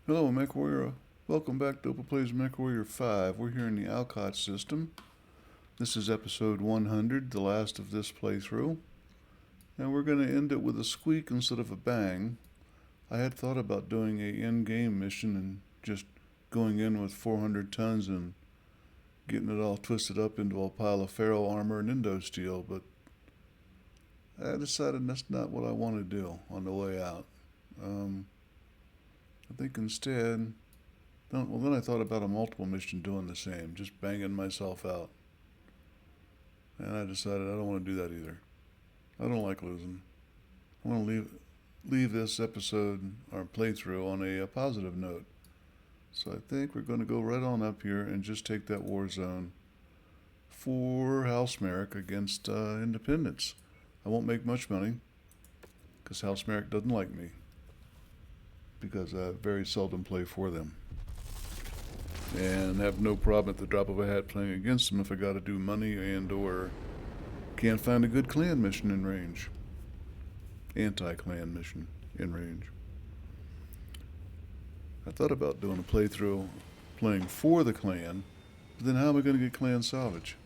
Hello, Mechwarrior. Welcome back to Open Plays Mechwarrior 5. We're here in the Alcott system. This is episode 100, the last of this playthrough. And we're going to end it with a squeak instead of a bang. I had thought about doing a in-game mission and just going in with 400 tons and getting it all twisted up into a pile of ferro armor and endo steel, but I decided that's not what I want to do on the way out. I think instead, then I thought about a multiple mission doing the same, just banging myself out. And I decided I don't want to do that either. I don't like losing. I want to leave this episode, or playthrough, on a positive note. So I think we're going to go right on up here and just take that war zone for House Merrick against Independence. I won't make much money, because House Merrick doesn't like me, because I very seldom play for them. And have no problem at the drop of a hat playing against them if I gotta do money and or can't find a good clan mission in range. Anti-clan mission in range. I thought about doing a playthrough playing for the clan, but then how am I going to get clan salvage?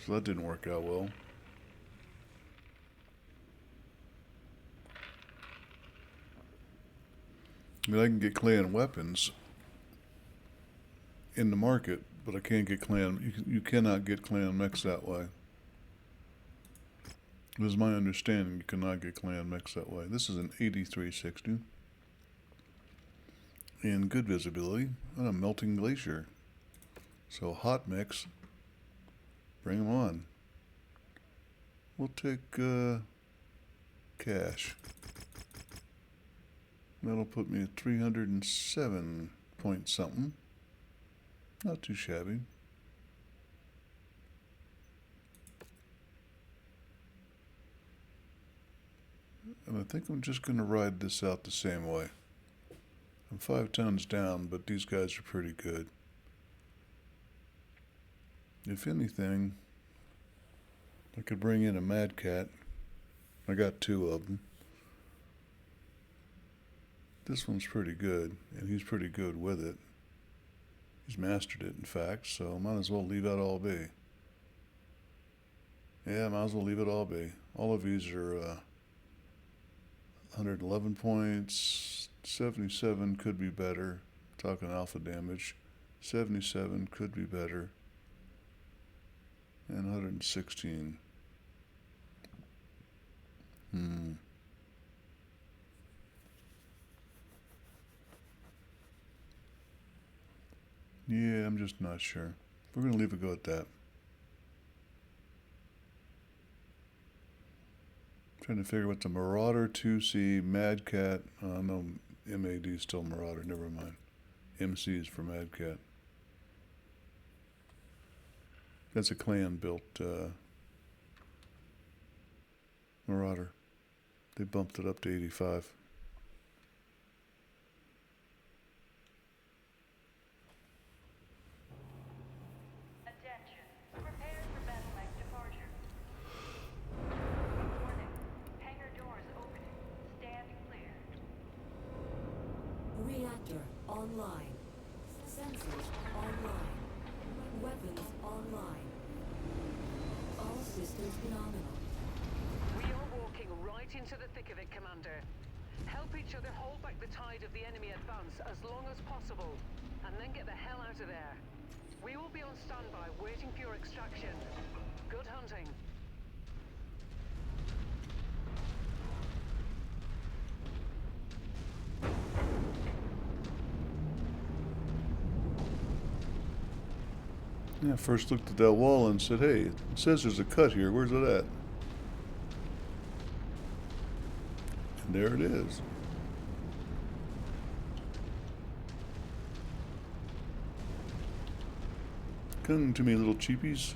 So that didn't work out well. I mean, I can get clan weapons in the market, but I can't get clan. You cannot get clan mechs that way. It is my understanding you cannot get clan mechs that way. This is an 8360. And good visibility on a melting glacier. So hot mechs, bring them on. We'll take cash. That'll put me at 307 point something. Not too shabby. And I think I'm just going to ride this out the same way. I'm 5 tons down, but these guys are pretty good. If anything, I could bring in a Mad Cat. I got 2 of them. This one's pretty good, and he's pretty good with it. He's mastered it, in fact, so might as well leave that all be. Yeah, might as well leave it all be. All of these are 111 points, 77 could be better. Talking alpha damage. 77 could be better. And 116. Yeah, I'm just not sure. We're going to leave it go at that. Trying to figure what the Marauder 2C, Mad Cat. No, MAD is still Marauder, never mind. MC is for Mad Cat. That's a clan built Marauder. They bumped it up to 85. Reactor online. Sensors online. Weapons online. All systems phenomenal. We are walking right into the thick of it, Commander. Help each other hold back the tide of the enemy advance as long as possible, and then get the hell out of there. We will be on standby waiting for your extraction. Good hunting. Yeah, I first looked at that wall and said, hey, it says there's a cut here. Where's it at? And there it is. Come to me, little cheapies.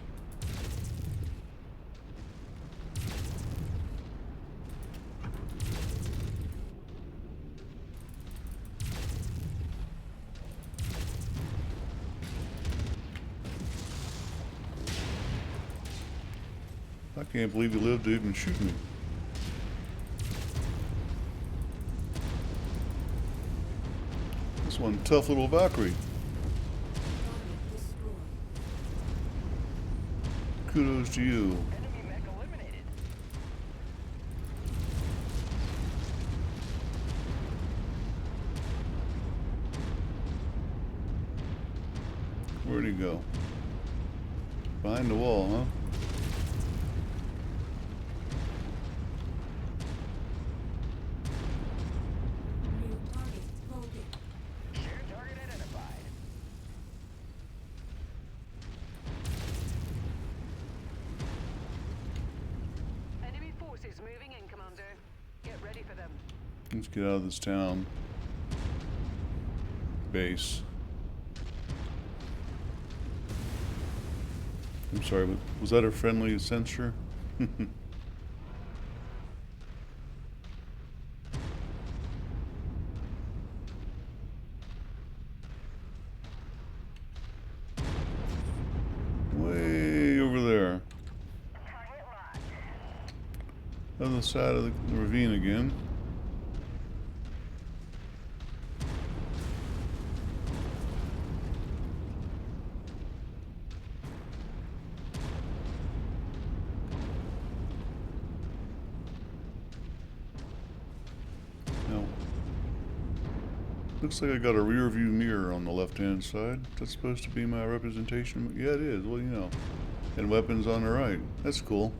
I can't believe you lived to even shoot me. That's one tough little Valkyrie. Target destroyed. Kudos to you. Enemy mech eliminated. Where'd he go? Behind the wall, huh? New target located. Shared target identified. Enemy forces moving in, Commander. Get ready for them. Let's get out of this town. Base. I'm sorry, but was that a friendly censure? Way over there. Target locked. Other side of the ravine again. Now, looks like I got a rear view mirror on the left hand side. That's supposed to be my representation. Yeah, it is. Well, you know. And weapons on the right. That's cool.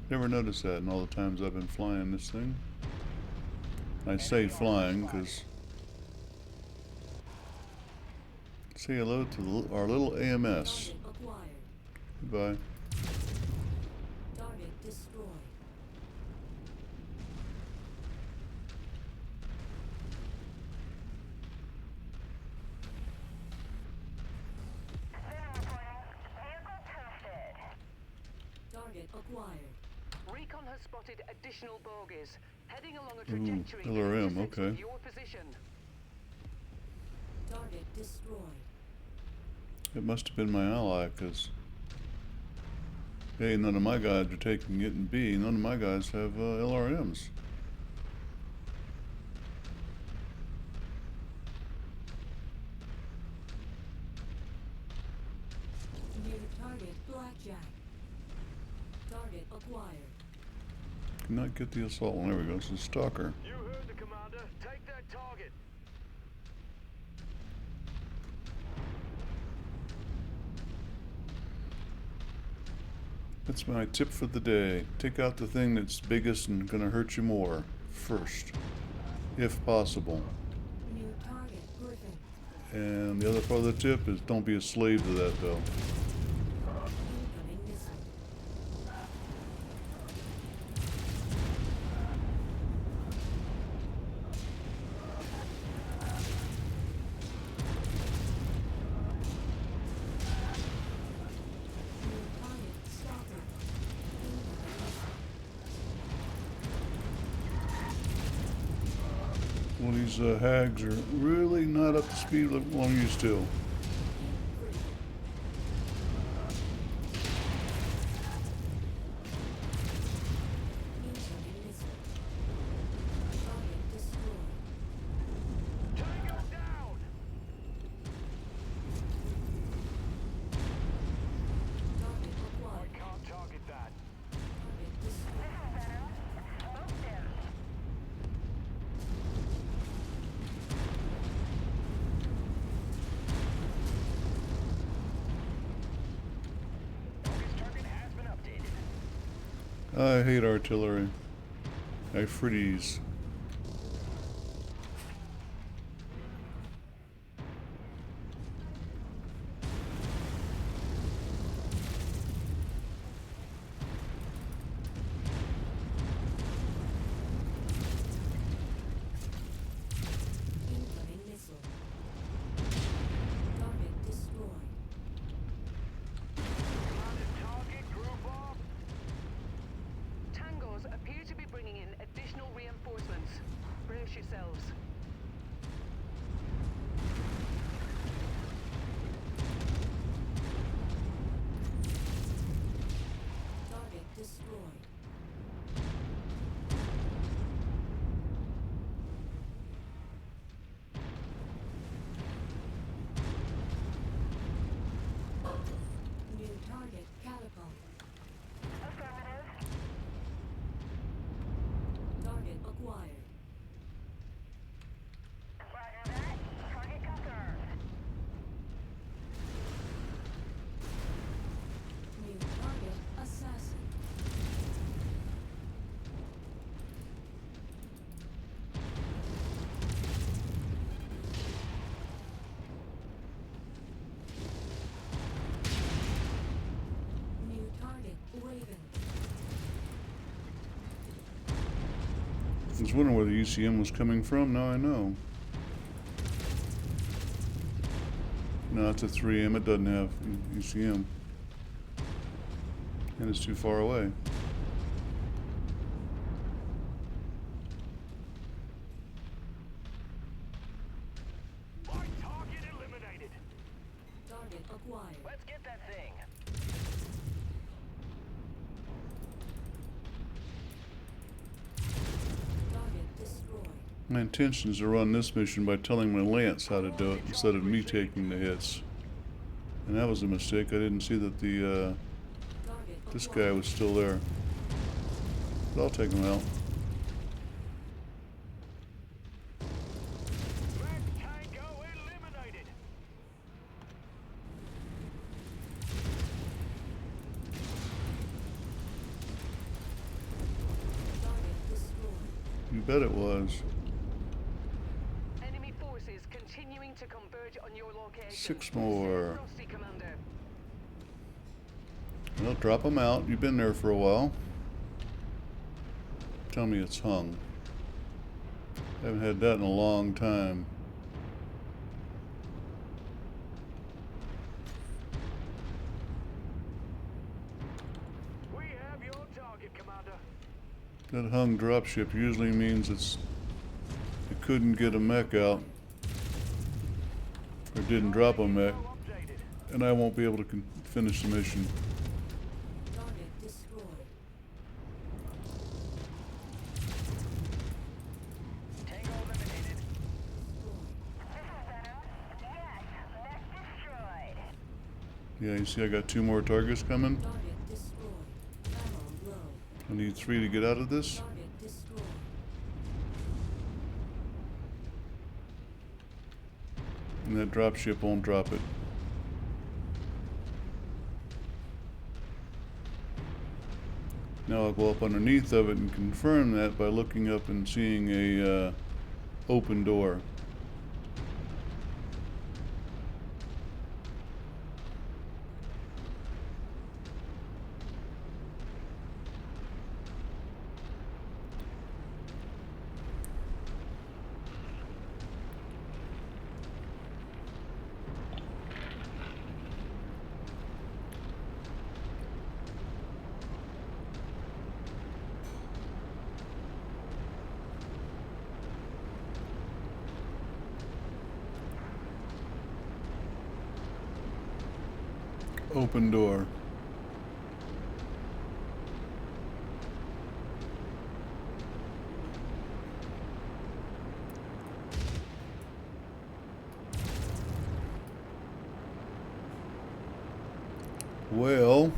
Never noticed that in all the times I've been flying this thing. I say flying because say hello to our little AMS. Target acquired. Goodbye. Target destroyed. Center reporting. Vehicle toasted. Target acquired. Recon has spotted additional bogies, heading along a trajectory that LRM, intersects okay. with your position. Target destroyed. It must have been my ally because A, none of my guys are taking it, and B, none of my guys have LRMs. New target blackjack. Target acquired. Cannot get the assault one. There we go. It's a stalker. You heard the commander. Take that target. That's my tip for the day. Take out the thing that's biggest and gonna hurt you more first, if possible. New target Griffin. And the other part of the tip is don't be a slave to that though. Incoming missile. New target stalker. Incoming missile. Well, these hags are really not up to speed like what I'm used to. Critical. Incoming missile. Target destroyed. Tango down. Target I acquired. can't target that. Target destroyed. Target's target has been updated. I hate artillery. I freeze. Incoming missile. Target destroyed. Commander, target group up. Tangos appear to be bringing in additional reinforcements. Brace yourselves. Target destroyed. was wondering where the ECM was coming from. Now I know. No, it's a 3M. It doesn't have ECM. And it's too far away. My target eliminated. Target acquired. Let's get that thing. Target destroyed. My intention is to run this mission by telling my Lance how to do it instead of me taking the hits. And that was a mistake. I didn't see that the Target this guy acquired. was still there. But I'll take him out. Mech tango eliminated. Target destroyed. You bet it was. Enemy forces continuing to converge on your location. 6 more. Frosty, Commander. Well, drop him out. You've been there for a while. Tell me it's hung. Haven't had that in a long time. We have your target, Commander. That hung dropship usually means it couldn't get a mech out. Or didn't drop a mech. Tango updated. And I won't be able to finish the mission. Target destroyed. Tango eliminated. Yeah, you see I got 2 more targets coming. Target destroyed. Ammo low. I need 3 to get out of this. Target destroyed. And that dropship won't drop it. Now I'll go up underneath of it and confirm that by looking up and seeing a open door. Open door. Well,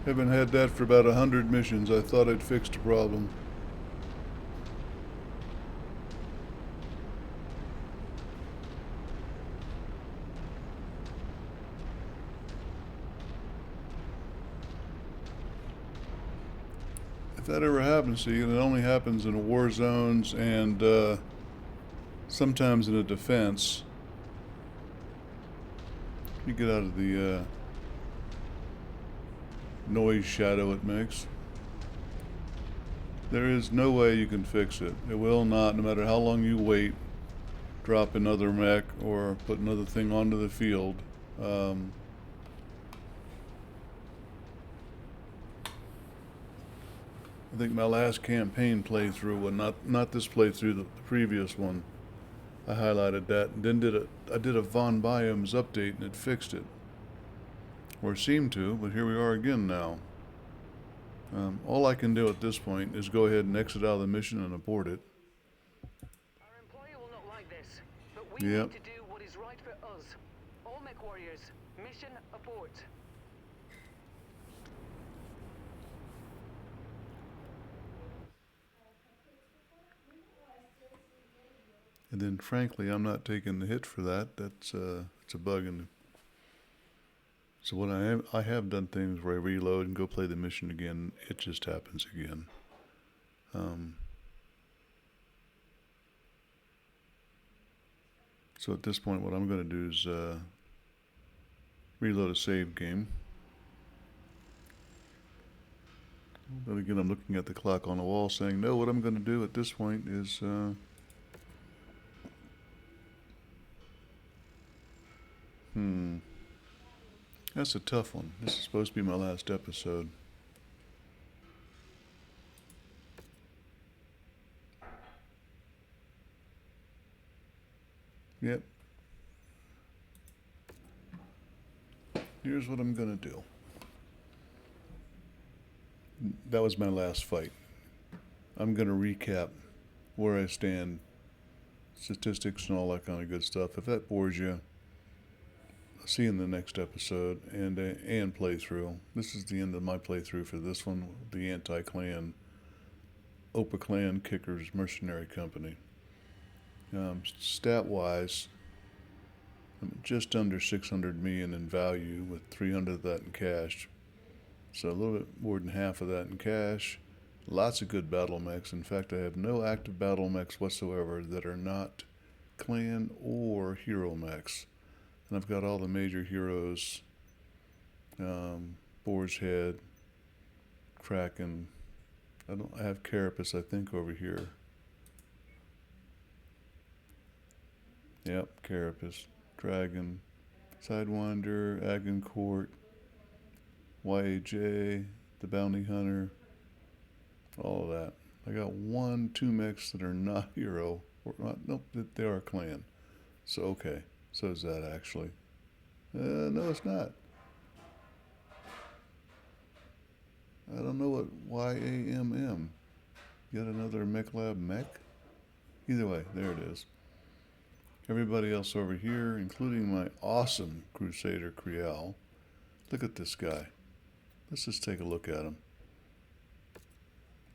haven't had that for about 100 missions. I thought I'd fixed the problem. If that ever happens to you, and it only happens in war zones and sometimes in a defense, you get out of the noise shadow it makes. There is no way you can fix it. It will not, no matter how long you wait, drop another mech or put another thing onto the field. I think my last campaign playthrough, well, not this playthrough, the previous one, I highlighted that, and then I did a Von Biomes update and it fixed it. Or seemed to, but here we are again now. All I can do at this point is go ahead and exit out of the mission and abort it. Our employer will not like this, but we Yep. need to do what is right for us. All Mechwarriors, mission abort. And then, frankly, I'm not taking the hit for that. That's it's a bug in the. So when I have done things where I reload and go play the mission again, it just happens again. So at this point, what I'm going to do is reload a save game. Then again, I'm looking at the clock on the wall saying, no, what I'm going to do at this point is, that's a tough one. This is supposed to be my last episode. Yep. Here's what I'm going to do. That was my last fight. I'm going to recap where I stand, statistics and all that kind of good stuff. If that bores you, I'll see you in the next episode and playthrough. This is the end of my playthrough for this one, the anti-clan, Opa Clan Kickers Mercenary Company. Stat-wise, I'm just under 600 million in value with 300 of that in cash. So a little bit more than half of that in cash. Lots of good battlemechs. In fact, I have no active battlemechs whatsoever that are not clan or hero mechs. And I've got all the major heroes. Boar's Head, Kraken. I have Carapace, I think, over here. Yep, Carapace. Dragon, Sidewinder, Agincourt, YAJ, the Bounty Hunter, all of that. I got 2 mechs that are not hero, or not, nope, they are clan. So, okay, so is that actually. No, it's not. I don't know what YAMM. Yet another Mech Lab mech? Either way, there it is. Everybody else over here, including my awesome Crusader Creole. Look at this guy. Let's just take a look at him.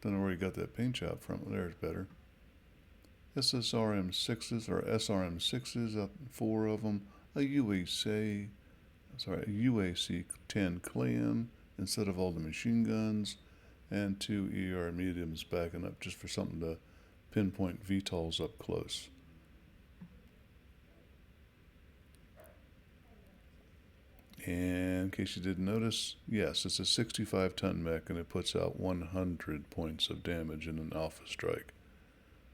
Don't know where he got that paint job from. There's better. SSRM6s or SRM6s, 4 of them. A UAC 10 Clan instead of all the machine guns, and 2 ER mediums backing up just for something to pinpoint VTOLs up close. And in case you didn't notice, yes, it's a 65-ton mech, and it puts out 100 points of damage in an alpha strike,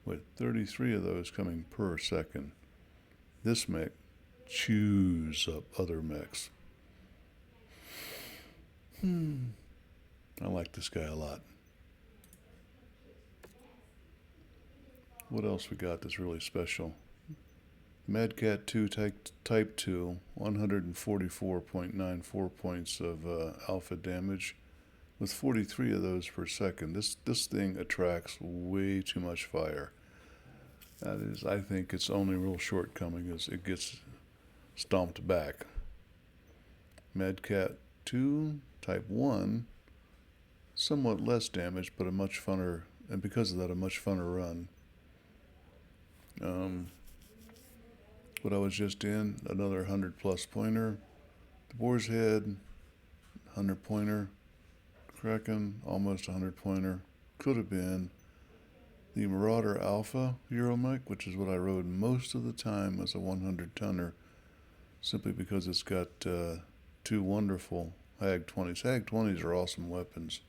with 33 of those coming per second. This mech chews up other mechs. I like this guy a lot. What else we got that's really special? Madcat 2 Type 2, 144.94 points of alpha damage, with 43 of those per second. This thing attracts way too much fire. That is, I think its only real shortcoming is it gets stomped back. Madcat 2 Type 1, somewhat less damage, but a much funner, and because of that, a much funner run. What I was just in, another 100+ pointer. The Boar's Head, 100 pointer. Kraken, almost 100 pointer. Could have been. The Marauder Alpha Euromech, which is what I rode most of the time as a 100-tonner, simply because it's got 2 wonderful Hag 20s. Hag 20s are awesome weapons.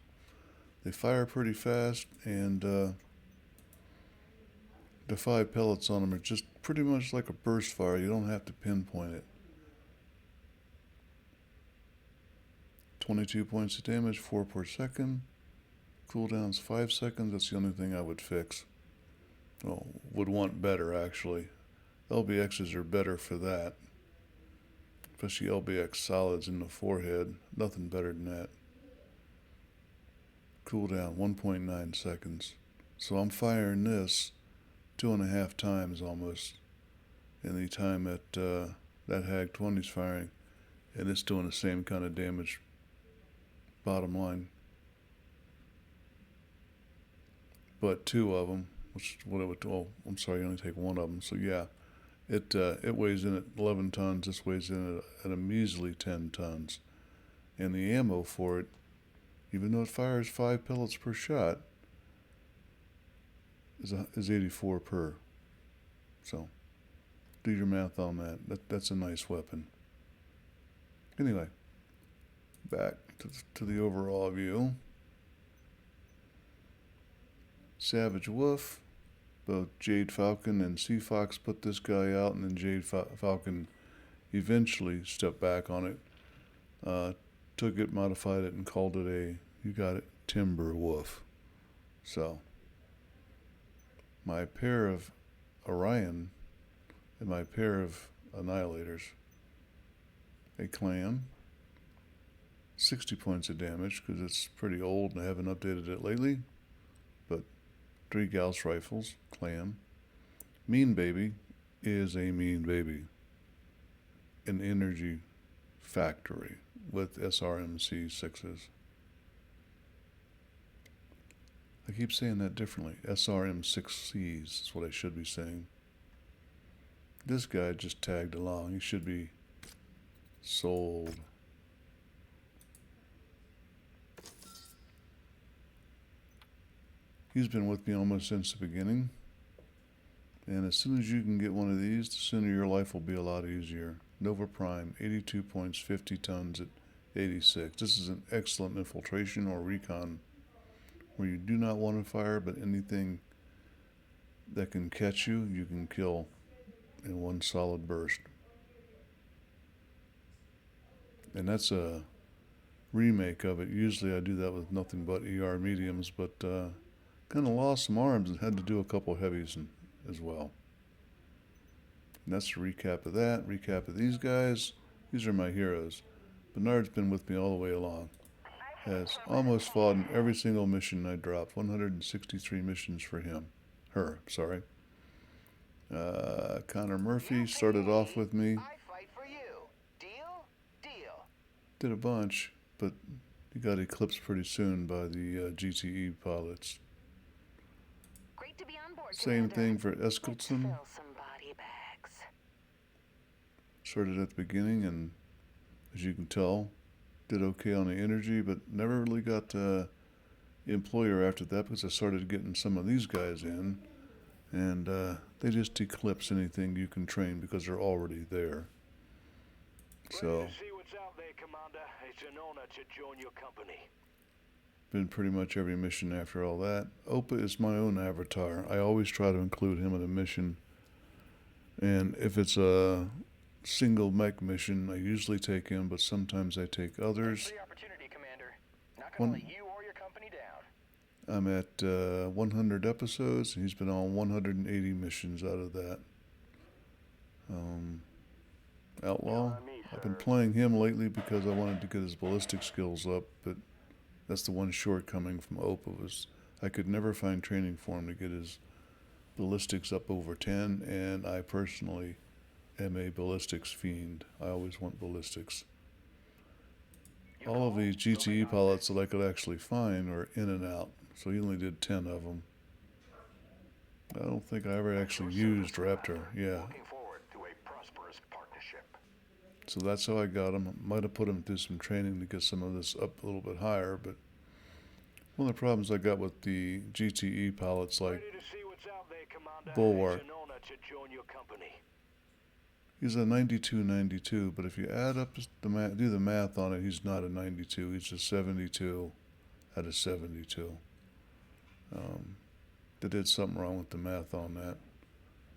They fire pretty fast, and the 5 pellets on them are just pretty much like a burst fire. You don't have to pinpoint it. 22 points of damage, 4 per second. Cooldown's 5 seconds. That's the only thing I would fix. Well, would want better, actually. LBXs are better for that. Especially LBX solids in the forehead. Nothing better than that. Cooldown, 1.9 seconds. So I'm firing this 2.5 times almost in the time that that Hag 20's firing, and it's doing the same kind of damage. Bottom line. But 2 of them, which is what it would. Oh, I'm sorry, you only take 1 of them. So yeah, it weighs in at 11 tons. This weighs in at a measly 10 tons, and the ammo for it, even though it fires 5 pellets per shot, is 84 per. So do your math on that. That's a nice weapon. Anyway, back to the overall view. Savage Wolf. Both Jade Falcon and Sea Fox put this guy out, and then Jade Falcon eventually stepped back on it, took it, modified it, and called it you got it, Timber Wolf. So, my pair of Orion and my pair of Annihilators, a clan, 60 points of damage because it's pretty old and I haven't updated it lately, but 3 Gauss rifles, clan. Mean Baby is a mean baby. An energy factory with SRMC 6s. I keep saying that differently. SRM6Cs is what I should be saying. This guy just tagged along. He should be sold. He's been with me almost since the beginning. And as soon as you can get one of these, the sooner your life will be a lot easier. Nova Prime, 82 points, 50 tons at 86. This is an excellent infiltration or recon where you do not want to fire, but anything that can catch you, you can kill in one solid burst. And that's a remake of it. Usually I do that with nothing but ER mediums, but kind of lost some arms and had to do a couple heavies as well. And that's a recap of that. Recap of these guys. These are my heroes. Bernard's been with me all the way along. Has almost fought in every single mission I dropped. 163 missions for him. Her, sorry. Connor Murphy started off with me. I fight for you. Deal? Deal. Did a bunch, but he got eclipsed pretty soon by the GTE pilots. Great to be on board, Same Commander. thing for Let's Eskelson. fill some body bags. Started at the beginning, and as you can tell, did okay on the energy, but never really got employer after that because I started getting some of these guys in, and they just eclipse anything you can train because they're already there. So, Ready to see what's out there, Commander. It's an honor to join your company. been pretty much every mission after all that. Opa is my own avatar. I always try to include him in a mission, and if it's a single mech mission, I usually take him, but sometimes I take Thanks for others. the opportunity, Commander. Not gonna One- let you or your company down. I'm at 100 episodes, and he's been on 180 missions out of that. Outlaw, I've been playing him lately because I wanted to get his ballistic skills up, but that's the one shortcoming from Opa was I could never find training for him to get his ballistics up over 10, and I personally am a ballistics fiend. I always want ballistics. All of these GTE pilots that I could actually find are in and out, so he only did 10 of them. I don't think I ever actually used Raptor. Yeah, Looking forward to a prosperous partnership. so that's how I got him. Might have put him through some training to get some of this up a little bit higher, but one of the problems I got with the GTE pilots, like Ready to see what's out there, Commander. Bulwark. It's an honor to join your company. he's a 92, but if you add up the math, do the math on it, he's not a 92. He's a 72 out of 72. They did something wrong with the math on that.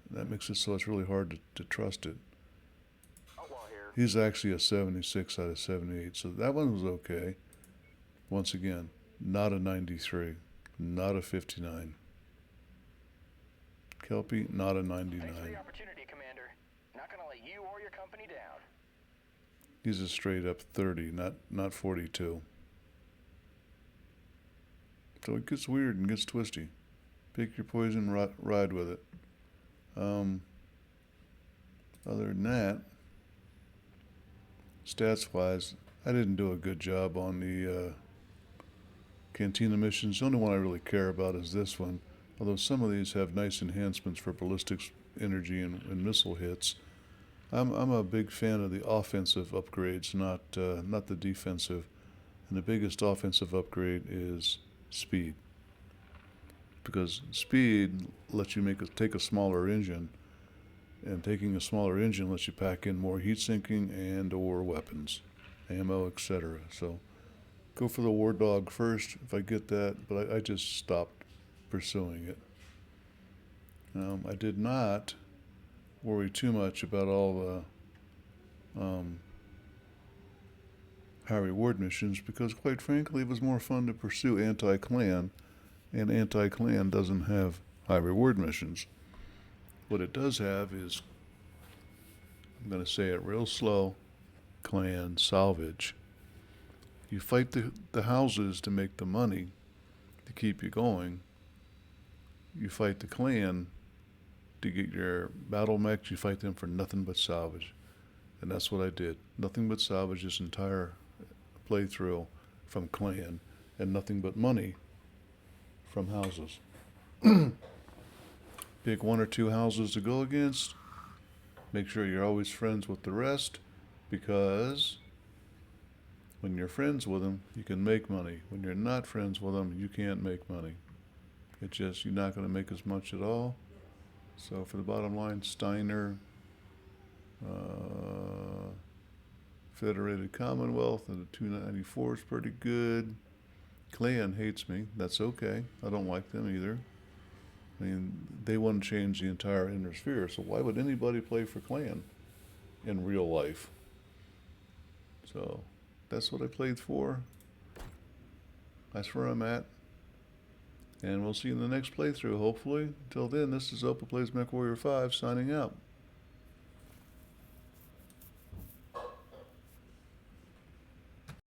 That makes it so it's really hard to trust it. Outlaw here. He's actually a 76 out of 78, so that one was okay. Once again, not a 93, not a 59. Kelpie, not a Thanks for 99. the opportunity, Commander. Not gonna let you or your company down. He's a straight up 30, not 42. So it gets weird and gets twisty. Pick your poison, ride with it. Other than that, stats-wise, I didn't do a good job on the Cantina missions. The only one I really care about is this one. Although some of these have nice enhancements for ballistics, energy, and missile hits. I'm a big fan of the offensive upgrades, not the defensive. And the biggest offensive upgrade is speed, because speed lets you take a smaller engine, and taking a smaller engine lets you pack in more heat sinking and or weapons, ammo, etc. So go for the War Dog first if I get that, but I just stopped pursuing it. I did not worry too much about all the high reward missions because, quite frankly, it was more fun to pursue anti-clan, and anti-clan doesn't have high reward missions. What it does have is, I'm going to say it real slow, clan salvage. You fight the houses to make the money to keep you going. You fight the clan to get your battlemechs. You fight them for nothing but salvage. And that's what I did. Nothing but salvage this entire playthrough from clan, and nothing but money from houses. Pick one or two houses to go against. Make sure you're always friends with the rest, because when you're friends with them, you can make money. When you're not friends with them, you can't make money. It's just, you're not going to make as much at all. So for the bottom line, Steiner, Federated Commonwealth, and the 294 is pretty good. Clan hates me. That's okay. I don't like them either. I mean, they want to change the entire inner sphere, so why would anybody play for Clan in real life? So that's what I played for. That's where I'm at. And we'll see you in the next playthrough, hopefully. Until then, this is Opa Plays Mechwarrior 5 signing out.